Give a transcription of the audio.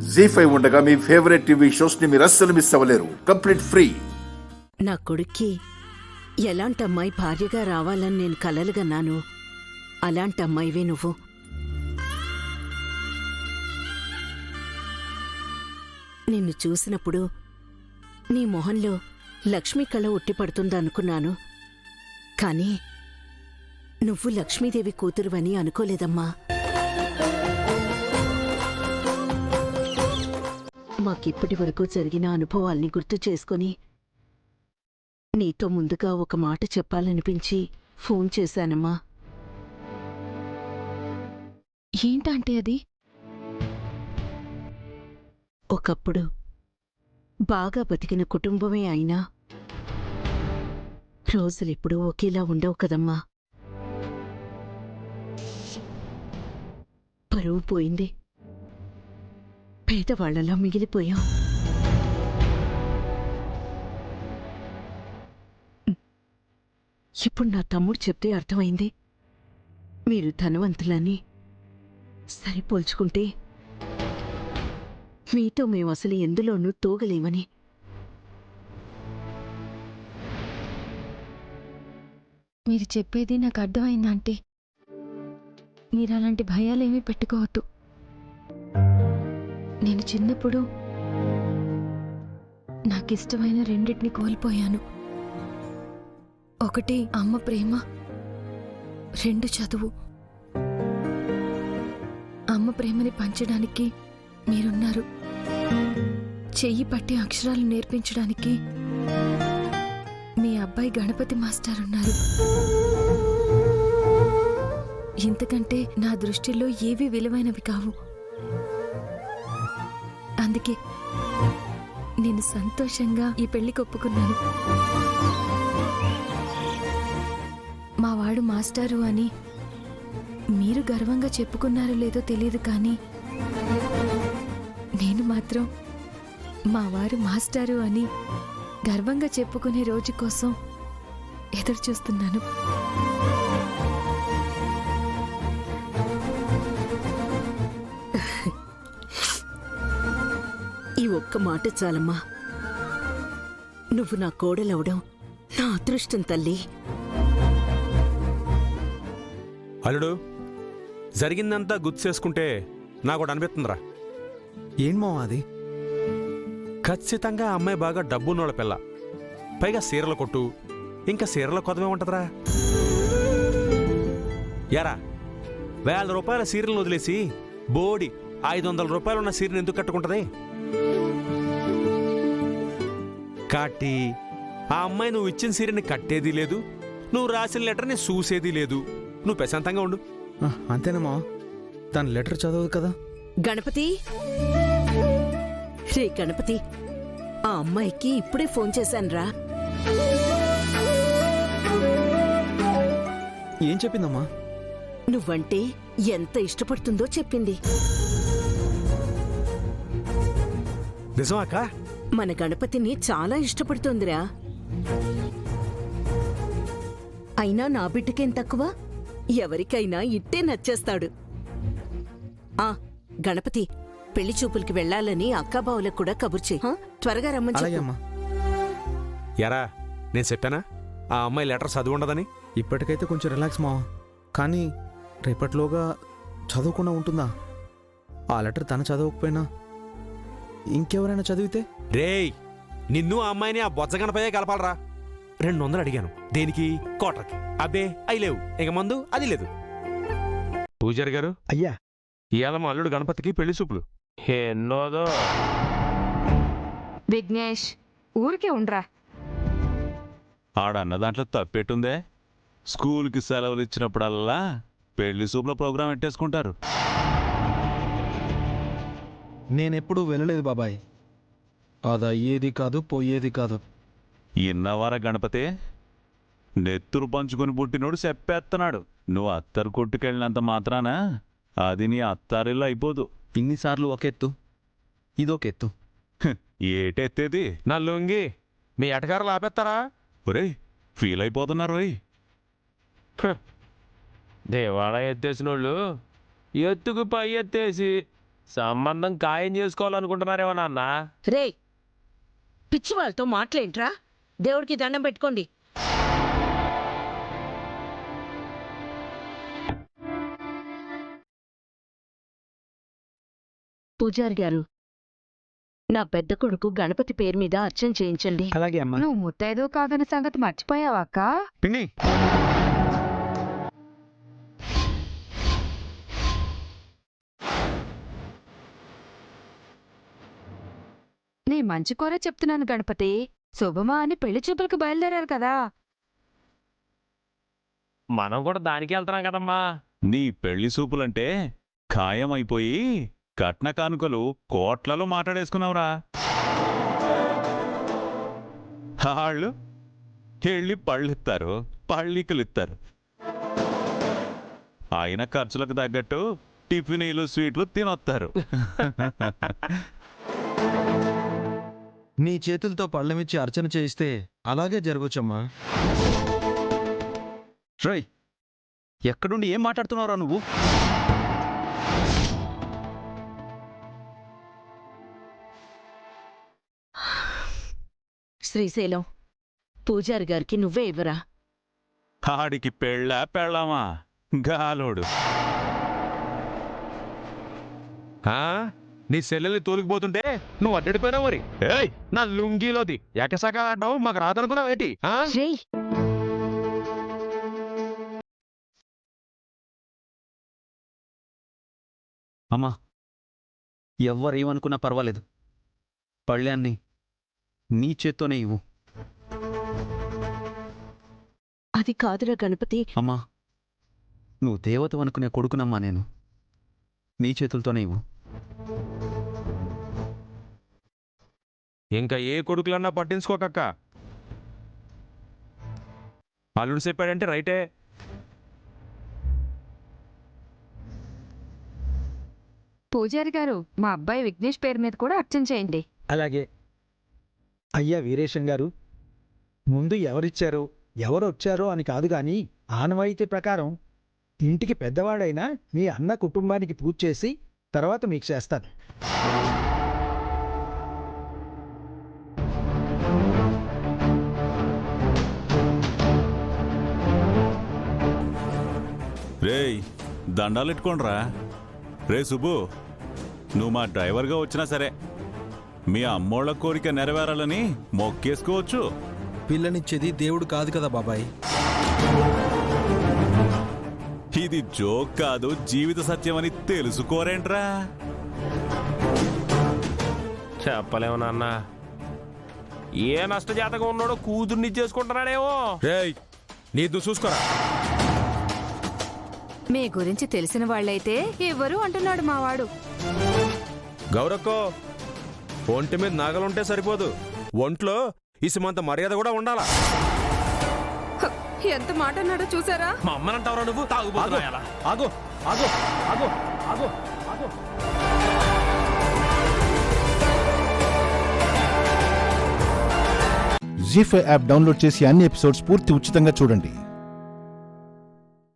జీ5 ఉండగా మీ favourite TV shows ని మీరు అస్సలు మిస్ అవ్వలేరు. Complete free. నా కొడుక్కి ఎలాంటి అమ్మాయి భార్యగా రావాలని నేను కలలుగన్నాను. అలాంటి అమ్మాయివే నువ్వు. నిన్ను చూసినప్పుడు నీ మొహంలో లక్ష్మీ కళ ఉట్టిపడుతుందనుకున్నాను. కానీ నువ్వు లక్ష్మీదేవి కూతురువని అనుకోలేదమ్మా. మాకిప్పటి వరకు జరిగిన అనుభవాల్ని గుర్తు చేసుకొని నీతో ముందుగా ఒక మాట చెప్పాలనిపించి ఫోన్ చేశానమ్మా. ఏంటంటే అది? ఒకప్పుడు బాగా బతికిన కుటుంబమే అయినా రోజులెప్పుడూ ఒకేలా ఉండవు కదమ్మా. పరువు పోయింది, పేదవాళ్లలా మిగిలిపోయాం. ఇప్పుడు నా తమ్ముడు చెప్తే అర్థమైంది. మీరు ధనవంతులని సరిపోల్చుకుంటే మీతో మేము అసలు ఎందులోనూ తోగలేమని. మీరు చెప్పేది నాకు అర్థమైందంటే మీరు అలాంటి భయాలేమీ పెట్టుకోవద్దు. నేను చిన్నప్పుడు నాకిష్టమైన రెండింటిని కోల్పోయాను. ఒకటి అమ్మ ప్రేమ, రెండు చదువు. అమ్మ ప్రేమని పంచడానికి మీరున్నారు. చెయ్యి పట్టి అక్షరాలు నేర్పించడానికి మీ అబ్బాయి గణపతి మాస్టర్ ఉన్నారు. ఇంతకంటే నా దృష్టిలో ఏవీ విలువైనవి కావు. అందుకే నేను సంతోషంగా ఈ పెళ్లికి ఒప్పుకున్నాను. మా వాడు మాస్టారు అని మీరు గర్వంగా చెప్పుకున్నారో లేదో తెలియదు, కానీ నేను మాత్రం మా వారు మాస్టారు అని గర్వంగా చెప్పుకునే రోజు కోసం ఎదురు చూస్తున్నాను. ఈ ఒక్క మాట చాలమ్మా. నువ్వు నా కోడలవడం నా అదృష్టం తల్లి. అల్లుడు, జరిగిందంతా గుర్తు చేసుకుంటే నాకు ఒకటి అనిపిస్తుందిరా. ఏం మావా అది? ఖచ్చితంగా ఆ అమ్మాయి బాగా డబ్బున్నోళ్ళ పిల్ల, పైగా సీరల కొట్టు, ఇంకా సీరల కొదమే ఉంటదిరా. యారా, 1000 రూపాయల సీరలను వదిలేసి బోడి 500 రూపాయలున్న సీరను ఎందుకు కట్టుకుంటది? కాటి ఆ అమ్మాయి నువ్వు ఇచ్చిన సీరని కట్టేది లేదు, నువ్వు రాసిన లెటర్ని చూసేది లేదు. నువ్వు ప్రశాంతంగా ఉండు. అంతేనమ్మా, తన లెటర్ చదవదు కదా. గణపతి, రే గణపతి, ఆ అమ్మాయికి ఇప్పుడే ఫోన్ చేశానురా. ఏం చెప్పిందమ్మా? నువ్వంటే ఎంత ఇష్టపడుతుందో చెప్పింది. నిజమాక? మన గణపతిని చాలా ఇష్టపడుతోందిరా. అయినా నా బిడ్డకేం తక్కువ, ఎవరికైనా ఇట్టే నచ్చేస్తాడు. ఆ గణపతి, పెళ్లి చూపులకి వెళ్లాలని అక్కాబావులకు కూడా కబుర్ చెయ్యి. త్వరగా రమ్మని చెప్పు. యారా, నేను చెప్పానా ఆ అమ్మాయి లెటర్ చదివి ఉండదని? ఇప్పటికైతే కొంచెం రిలాక్స్ మావా, కానీ రేపటిలోగా చదవకుండా ఉంటుందా? ఆ లెటర్ తను చదవకపోయినా ఇంకెవరైనా చదివితే? రేయ్, నిన్ను ఆ అమ్మాయిని ఆ బొజ్జగనపయ్యే కలపాలరా. 200 అడిగాను, దేనికి? కోటర్కి. అబ్బే అయి లేవు, ఇక మందు అది లేదు. పూజారి గారు, అయ్యా, ఇవాళ మా అల్లుడు గణపతికి పెళ్లి చూపులు. ఎన్నోదో. విఘ్నేష్, ఊరికే ఉండ్రా. ఆడన్న దాంట్లో తప్పెట్టుందే. స్కూల్కి సెలవులు ఇచ్చినప్పుడల్లా పెళ్లి సూపుల ప్రోగ్రాం పెట్టేసుకుంటారు. నేనెప్పుడు వినలేదు బాబాయ్. అది అయ్యేది కాదు, పోయేది కాదు. ఇన్నవారా గణపతి? నెత్తురు పంచుకొని పుట్టినోడు చెప్పేస్తున్నాడు. నువ్వు అత్తరు కొట్టుకెళ్ళినంత మాత్రాన అది నీ అత్తారిల్లు అయిపోదు. ఇన్నిసార్లు ఒక ఎత్తు, ఇదొకెత్తు. ఏటెత్తేది? నా లొంగి మీ ఎటకారాలు ఆపేస్తారా? ఒరేయ్, ఫీల్ అయిపోతున్నారు రోయ్. దేవాళ ఎత్తేసినోళ్ళు ఎత్తుకు పై ఎత్తేసి సంబంధం ఖాయం చేసుకోవాలనుకుంటున్నారేమో నాన్న. రే పిచ్చి వాళ్ళతో మాటలేంట్రా? దేవుడికి దండం పెట్టుకోండి. పూజారి గారు, నా పెద్ద కొడుకు గణపతి పేరు మీద అర్చన చేయించండి. అలాగే అమ్మా. నువ్వు ముత్తైదో కాదన్న సంగతి మర్చిపోయావా అక్క? పిన్ని, నీ మంచి కోరే చెప్తున్నాను గణపతి. శుభమా అని పెళ్లి చూపులకు బయలుదేరారు కదా. మనం కూడా దానికి వెళ్తున్నాం కదమ్మా. నీ పెళ్లి సూపులంటే ఖాయమైపోయి కట్న కానుకలు కోట్లలో మాట్లాడేసుకున్నావురా. వాళ్ళు వెళ్ళి పళ్ళిస్తారు, పళ్ళికలు ఇస్తారు. అయిన ఖర్చులకు తగ్గట్టు టిఫినీలు స్వీట్లు తినొస్తారు. నీ చేతులతో పళ్ళమిచ్చి అర్చన చేయిస్తే అలాగే జరగవచ్చమ్మా. రేయ్, ఎక్కడుండి ఏం మాట్లాడుతున్నావురా నువ్వు? శ్రీశైలం, పూజారి గారికి నువ్వే ఇవ్వరా. ఆడికి పెళ్ళామా గాలోడు. నీ సెల్లెల్ని తోలికిపోతుంటే నువ్వు అడ్డడిపోయినావు మరి. ఏయ్, నా లుంగీలోది ఎకసాగా అంటావు, మాకు రాదనుకున్నావు ఏంటి? రేయ్ అమ్మా, ఎవ్వరేమనుకున్నా పర్వాలేదు, పళ్ళాన్ని నీ చేత్తోనే ఇవ్వు. అది కాదురా గణపతి. అమ్మా, నువ్వు దేవత అనుకునే కొడుకునమ్మా నేను. నీ చేతులతోనే ఇవ్వు. ఇంకా ఏ కొడుకులన్నా పట్టించుకోకక్క. అల్లుడు చెప్పాడంటే రైటే. పూజారి గారు, మా అబ్బాయి విఘ్నేష్ పేరు మీద కూడా అర్చన చేయండి. అలాగే. అయ్యా వీరేశం గారు, ముందు ఎవరిచ్చారో ఎవరు వచ్చారో అని కాదు గాని ఆనవాయితీ ప్రకారం ఇంటికి పెద్దవాడైనా మీ అన్న కుటుంబానికి పూజ చేసి తర్వాత మీకు చేస్తాను. రేయ్, దండాలెట్టుకోండ్రా. రే సుబ్బు, నువ్వు మా డ్రైవర్గా వచ్చినా సరే మీ అమ్మోళ్ళ కోరిక నెరవేరాలని మొక్కేసుకోవచ్చు. పిల్లనిచ్చేది దేవుడు కాదు కదా బాబాయ్. ఇది జోక్ కాదు, జీవిత సత్యమని తెలుసుకోరేంట్రా. చెప్పలేము నాన్న. ఏ నష్టజాతకం ఉన్నాడో కూతుర్ని చేసుకుంటున్నాడేమో. రేయ్, నీదు చూసుకోరా. మీ గురించి తెలిసిన వాళ్ళైతే ఎవరు అంటున్నాడు మావాడు. గౌరక్కో, ఒంటి మీద నాగలుంటే సరిపోదు, ఒంట్లో ఇసుమంత మర్యాద కూడా ఉండాలా. ఎంత మాట అన్నాడో చూసారా? మా అమ్మనంటావరా నువ్వు? తాగుబోతున్నాయలా? ఆగో ఆగో ఆగో ఆగో ఆగో. జీ5 యాప్ డౌన్లోడ్ చేసి అన్ని ఎపిసోడ్స్ పూర్తి ఉచితంగా చూడండి.